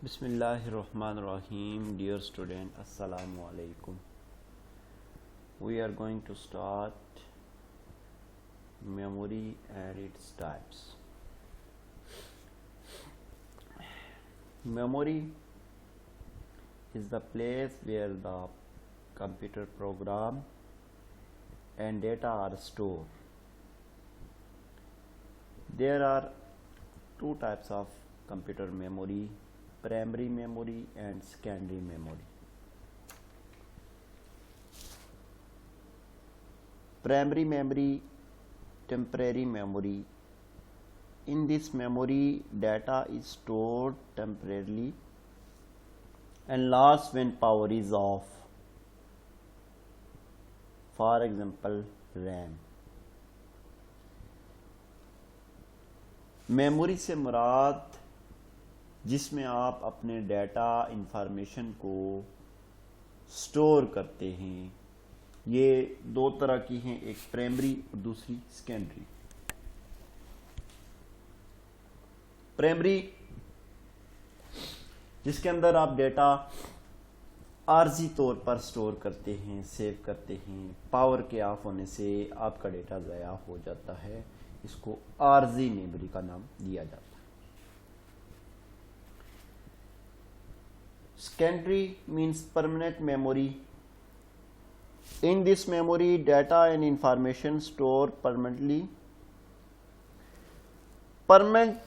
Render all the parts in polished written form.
Bismillahirrahmanirrahim. Dear student, Assalamu alaikum. We are going to start memory and its types. Memory is the place where the computer program and data are stored. There are two types of computer memory: primary memory and secondary memory. Primary memory, temporary memory. In this memory, data is stored temporarily and lasts when power is off. For example, RAM. Memory से मुराद जिसमें आप अपने data information को store करते हैं, ये दो तरह की हैं, एक प्राइमरी और दूसरी सेकेंडरी। प्राइमरी जिसके अंदर आप डाटा आर्जी तौर पर स्टोर करते हैं, सेव करते हैं, पावर के ऑफ होने से आपका डाटा ज़ाया हो जाता है, इसको आर्जी मेमोरी का नाम दिया जाता है। Secondary means permanent memory. In this memory, data and information stored permanently. Permanent,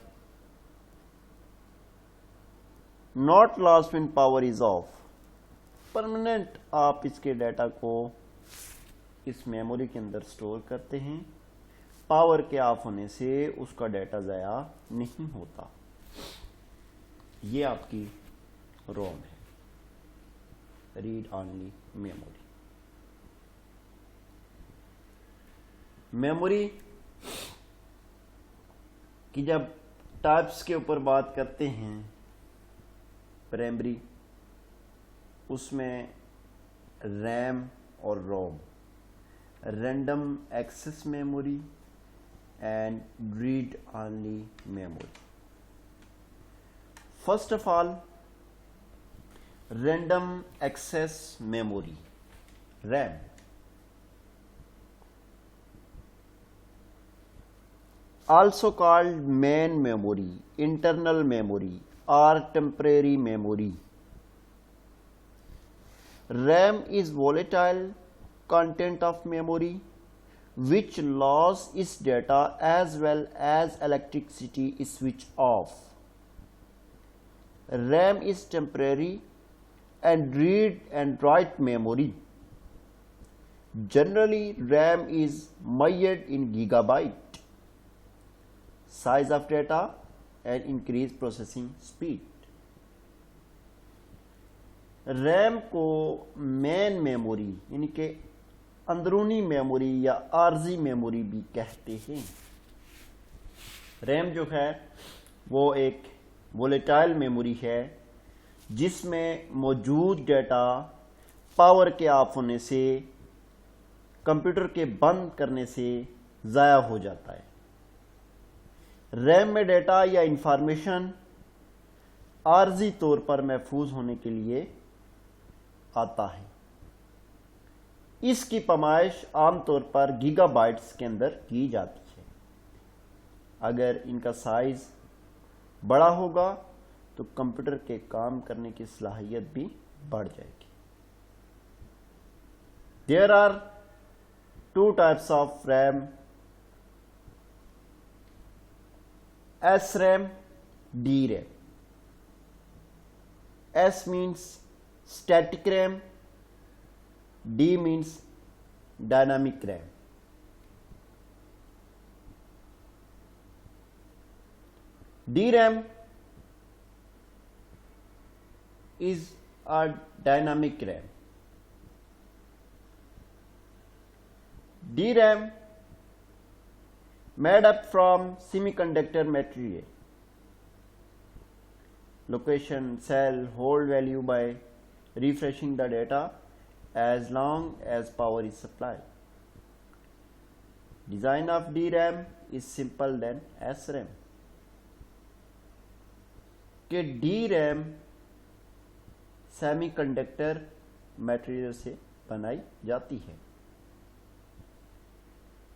not lost when power is off. Permanent आप इसके डाटा को इस मेमोरी के अंदर स्टोर करते हैं, पावर के ऑफ होने से उसका डाटा ज़ाया नहीं होता। ये आपकी रोम है, रीड ऑनली मेमोरी। मेमोरी की जब टाइप्स के ऊपर बात करते हैं, प्राइमरी, उसमें रैम और ROM, random access memory and read only memory. First of all, random access memory, RAM. Also called main memory, internal memory or temporary memory. RAM is volatile content of memory which loses its data as well as electricity is switched off. RAM is temporary and read and write memory. Generally, RAM is measured in gigabyte, size of data and increased processing speed. RAM को main memory यानी कि अंदरूनी memory या आर्जी memory भी कहते हैं। RAM जो है वो एक वोलेटाइल मेमोरी है जिसमें मौजूद डाटा पावर के ऑफ होने से, कंप्यूटर के बंद करने से ज़ाया हो जाता है। रैम में डाटा या इंफॉर्मेशन आर्जी तौर पर महफूज होने के लिए आता है। इसकी पैमाइश आमतौर पर गीगाबाइट्स के अंदर की जाती है। अगर इनका साइज बड़ा होगा तो कंप्यूटर के काम करने की सलाहियत भी बढ़ जाएगी। There are two types of RAM: SRAM, DRAM. S means static RAM, D means dynamic RAM. DRAM is a dynamic RAM. DRAM made up from semiconductor material. Location cell hold value by refreshing the data as long as power is supplied. Design of DRAM is simple than SRAM. कि D RAM semiconductor material से बनाई जाती है।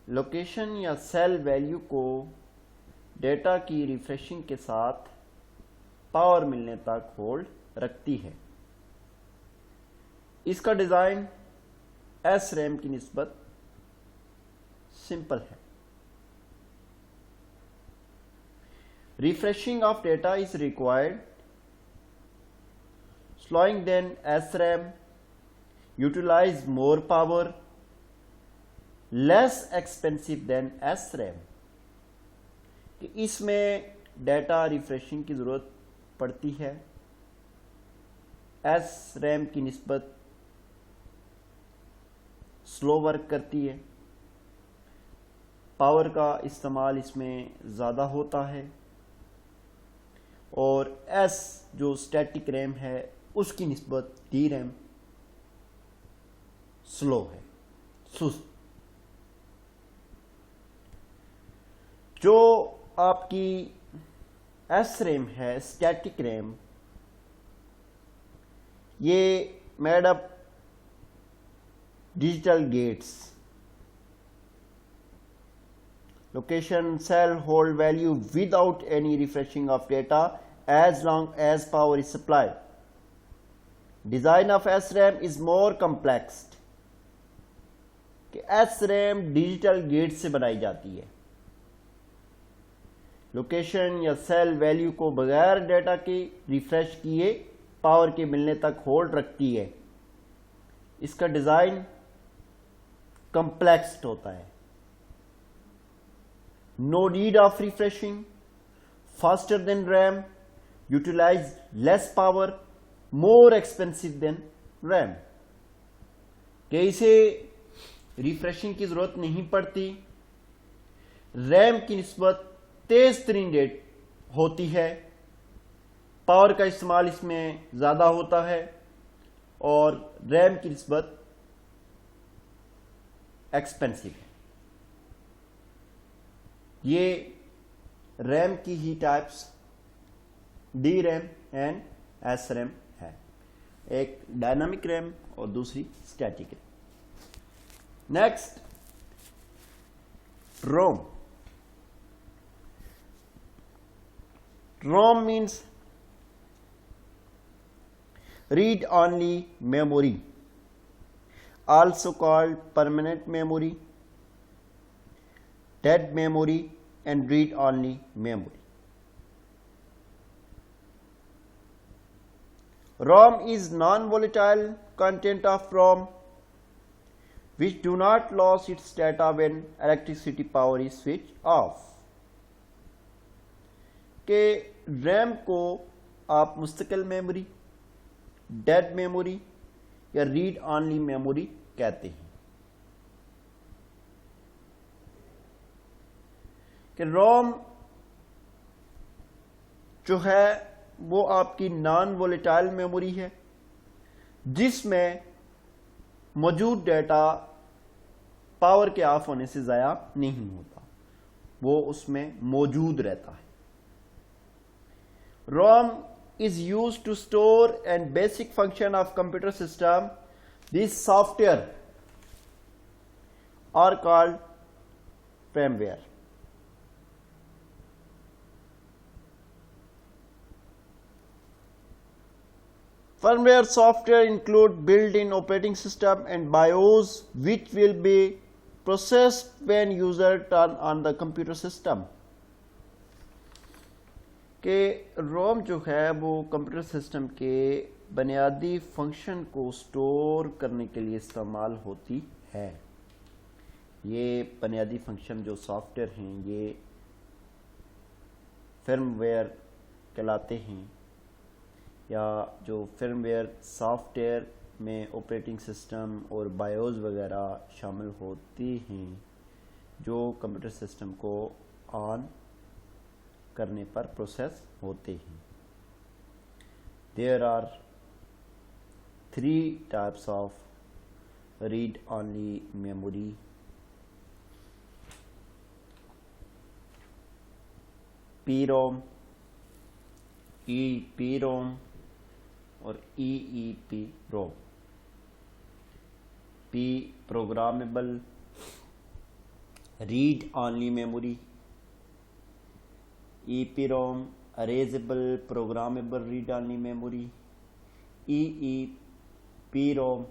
Location या cell value को data की refreshing के साथ पावर मिलने तक होल्ड रखती है। इसका डिज़ाइन SRAM की निस्बत सिंपल है। Refreshing of data is required slowing than SRAM, utilize more power, less expensive than SRAM। कि इसमें डेटा रिफ्रेशिंग की ज़रूरत पड़ती है, SRAM की निस्बत स्लो वर्क करती है, पावर का इस्तेमाल इसमें ज़्यादा होता है, और S जो स्टैटिक रैम है उसकी निस्बत DRAM स्लो है, सुस्त। जो आपकी SRAM है, स्टैटिक रैम, ये made up digital gates, location cell hold value without any refreshing of data as long as power is supplied. Design of SRAM is more complex। कि SRAM डिजिटल गेट से बनाई जाती है, location या cell value को बगैर data के refresh किए पावर के मिलने तक होल्ड रखती है। इसका डिजाइन कॉम्प्लेक्स होता है। No need of refreshing, faster than RAM, utilize less power, more expensive than RAM। कि इसे रिफ्रेशिंग की जरूरत नहीं पड़ती, रैम की निस्बत तेज तरीन रेट होती है, पावर का इस्तेमाल इसमें ज़्यादा होता है, और रैम की निस्बत एक्सपेंसिव है। ये रैम की ही टाइप्स DRAM एंड SRAM है, एक डायनामिक रैम और दूसरी static RAM. Next, ROM। ROM means read only memory, also called permanent memory, dead memory and read only memory। ROM is non-volatile content of ROM which do not lose its data when electricity power is switched off। के RAM को आप मुस्तकिल memory, dead memory या read only memory कहते हैं। कि रोम जो है वो आपकी नॉन वोलेटाइल मेमोरी है, जिसमें मौजूद डेटा पावर के ऑफ होने से ज़ाया नहीं होता, वो उसमें मौजूद रहता है। ROM is used to store and basic function of computer system. This software are called firmware। Firmware software include built-in operating system and BIOS which will be processed when user turn on the computer system। कि रोम जो है वो computer system के बुनियादी function को store करने के लिए इस्तेमाल होती है। ये बुनियादी फंक्शन जो सॉफ्टवेयर हैं ये फर्मवेयर कहलाते हैं, या जो फर्मवेयर सॉफ्टवेयर में ऑपरेटिंग सिस्टम और बायोस वगैरह शामिल होती हैं जो कंप्यूटर सिस्टम को ऑन करने पर प्रोसेस होते हैं। There are 3 types of read only memory. PROM, EEPROM और EEP ROM. P programmable read only memory, EPROM erasable programmable read only memory, EEPROM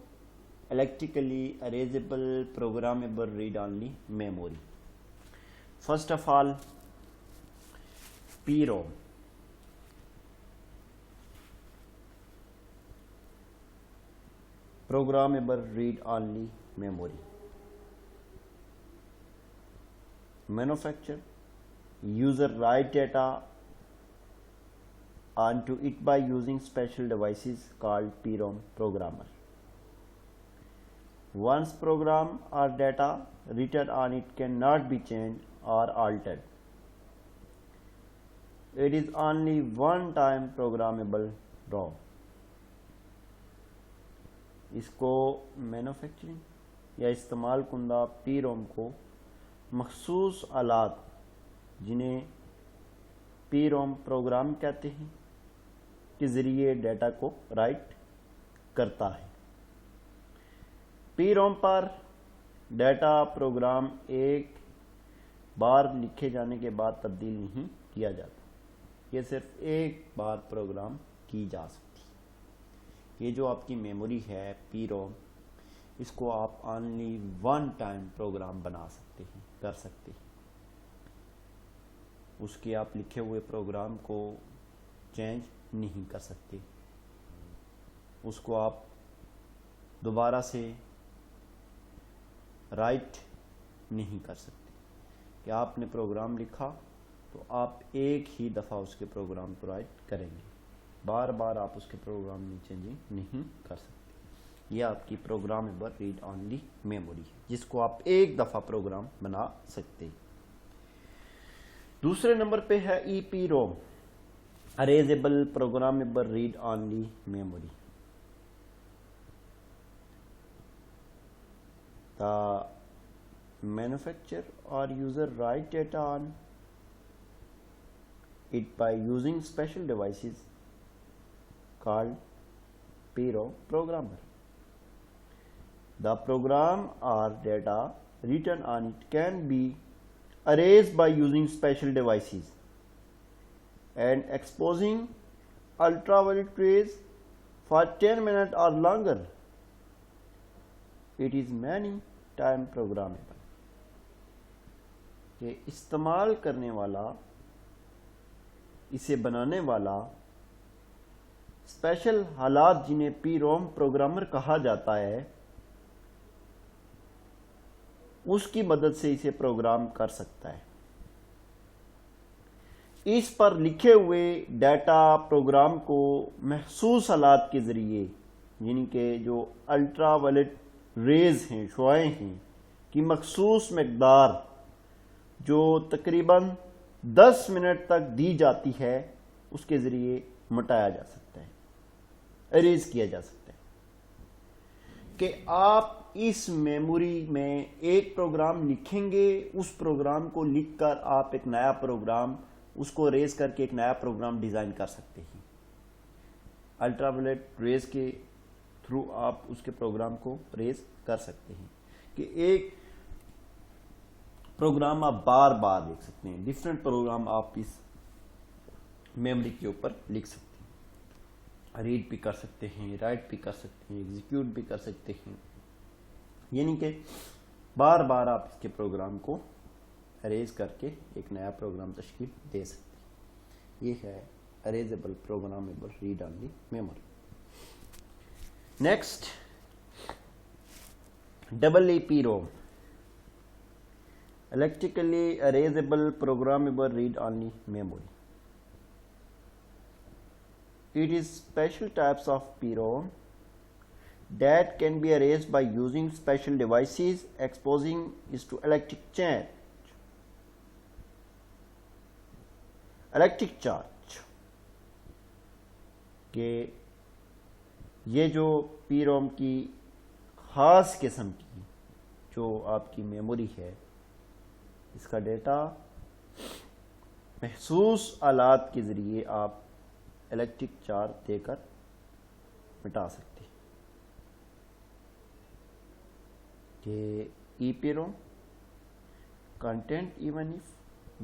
electrically erasable programmable read only memory. First of all, PROM. Programmable read only memory. Manufacture, user write data onto it by using special devices called PROM programmer. Once program or data written on it cannot be changed or altered. It is only one time programmable ROM. इसको manufacturing या इस्तेमाल कुंदा PROM को मखसूस आलात जिन्हें PROM programme कहते हैं के ज़रिए डाटा को राइट करता है। PROM पर डाटा प्रोग्राम एक बार लिखे जाने के बाद तब्दील नहीं किया जाता, ये सिर्फ एक बार प्रोग्राम की जा सकती। ये जो आपकी मेमोरी है PROM, इसको आप ओनली वन टाइम प्रोग्राम बना सकते हैं, कर सकते हैं। उसके आप लिखे हुए प्रोग्राम को चेंज नहीं कर सकते, उसको आप दोबारा से राइट नहीं कर सकते। कि आपने प्रोग्राम लिखा तो आप एक ही दफ़ा उसके प्रोग्राम को राइट करेंगे, बार बार आप उसके प्रोग्राम में चेंजिंग नहीं कर सकते। यह आपकी प्रोग्रामेबल रीड ऑनली मेमोरी है, जिसको आप एक दफ़ा प्रोग्राम बना सकते हैं। दूसरे नंबर पे है EPROM erasable programmable read only memory. The manufacturer or user write data on it by using special devices called PROM programmer. The program or data written on it can be erased by using special devices and exposing ultraviolet rays for 10 minutes or longer. It is many time programmable. ये इस्तेमाल करने वाला, इसे बनाने वाला special हालात जिन्हें PROM programmer कहा जाता है, उसकी मदद से इसे प्रोग्राम कर सकता है। इस पर लिखे हुए डाटा प्रोग्राम को महसूस हालात के ज़रिए, यानी कि जो अल्ट्रावायलेट रेज हैं, शुआएं हैं कि मखसूस मकदार जो तकरीबन 10 मिनट तक दी जाती है, उसके ज़रिए मिटाया जा सकता है, एरेज किया जा सकता है। कि आप इस मेमोरी में एक प्रोग्राम लिखेंगे, उस प्रोग्राम को लिखकर आप एक नया प्रोग्राम, उसको रेज करके एक नया प्रोग्राम डिज़ाइन कर सकते हैं। अल्ट्रावायलेट रेज के थ्रू आप उसके प्रोग्राम को रेज कर सकते हैं कि एक प्रोग्राम आप बार बार लिख सकते हैं, डिफरेंट प्रोग्राम आप इस मेमोरी के ऊपर लिख सकते हैं, रीड भी कर सकते हैं, राइट भी कर सकते हैं, एग्जीक्यूट भी कर सकते हैं, यानी कि बार बार आप इसके प्रोग्राम को अरेज करके एक नया प्रोग्राम तश्कील दे सकते हैं। ये है erasable programmable read only memory. Next, EEPROM electrically erasable programmable read only memory. It is special types of PROM that can be erased by using special devices, exposing it to electric charge के ये जो PROM की ख़ास किस्म की जो आपकी memory है, इसका डेटा महसूस आलात के ज़रिए आप इलेक्ट्रिक चार्ज देकर मिटा सकते हैं कि EPROM content even if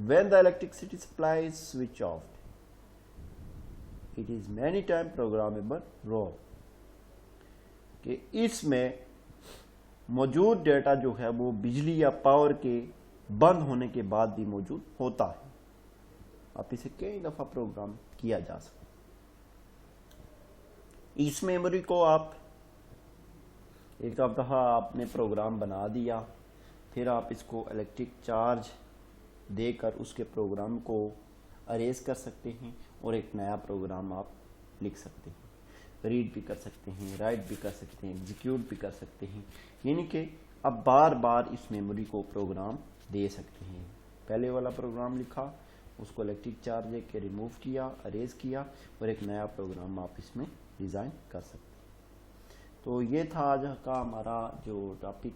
when the electricity supply is switched off, it is many time programmable ROM, कि इसमें मौजूद डेटा जो है वो बिजली या पावर के बंद होने के बाद भी मौजूद होता है। आप इसे कई दफ़ा प्रोग्राम किया जा सकता है। इस मेमोरी को आप एक दफ़ा आपने प्रोग्राम बना दिया, फिर आप इसको इलेक्ट्रिक चार्ज देकर उसके प्रोग्राम को अरेज कर सकते हैं और एक नया प्रोग्राम आप लिख सकते हैं, रीड भी कर सकते हैं, राइट भी कर सकते हैं, एग्जीक्यूट भी कर सकते हैं। यानी कि अब बार बार इस मेमोरी को प्रोग्राम दे सकते हैं। पहले वाला प्रोग्राम लिखा, उसको इलेक्ट्रिक चार्ज देके रिमूव किया, अरेज किया और एक नया प्रोग्राम आप इसमें डिज़ाइन कर सकते हैं। तो ये था आज का हमारा जो टॉपिक,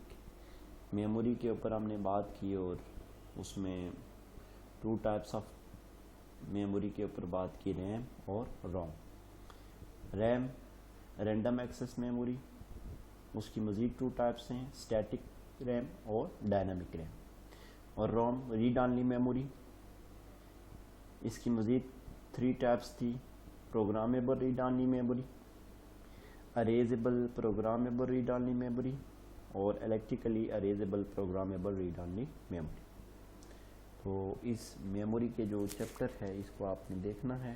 मेमोरी के ऊपर हमने बात की और उसमें 2 टाइप्स ऑफ मेमोरी के ऊपर बात की, रैम और रोम। रैम रैंडम एक्सेस मेमोरी, उसकी मज़ीद 2 टाइप्स हैं, स्टैटिक रैम और डायनामिक रैम। और रोम रीड ऑनली मेमोरी, इसकी मज़ीद 3 टाइप्स थी, programmable read only memory, erasable programmable read only memory और electrically erasable programmable read only memory. तो इस मेमोरी के जो चैप्टर है इसको आपने देखना है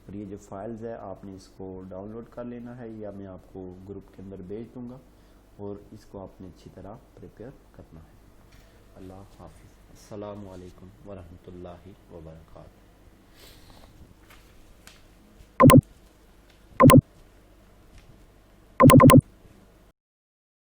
और ये जो फाइल्स है आपने इसको डाउनलोड कर लेना है, या मैं आपको ग्रुप के अंदर भेज दूंगा और इसको आपने अच्छी तरह प्रिपेयर करना है। अल्लाह हाफिज़। अस्सलामु अलैकुम वरहमतुल्लाहि वबरकातुहू।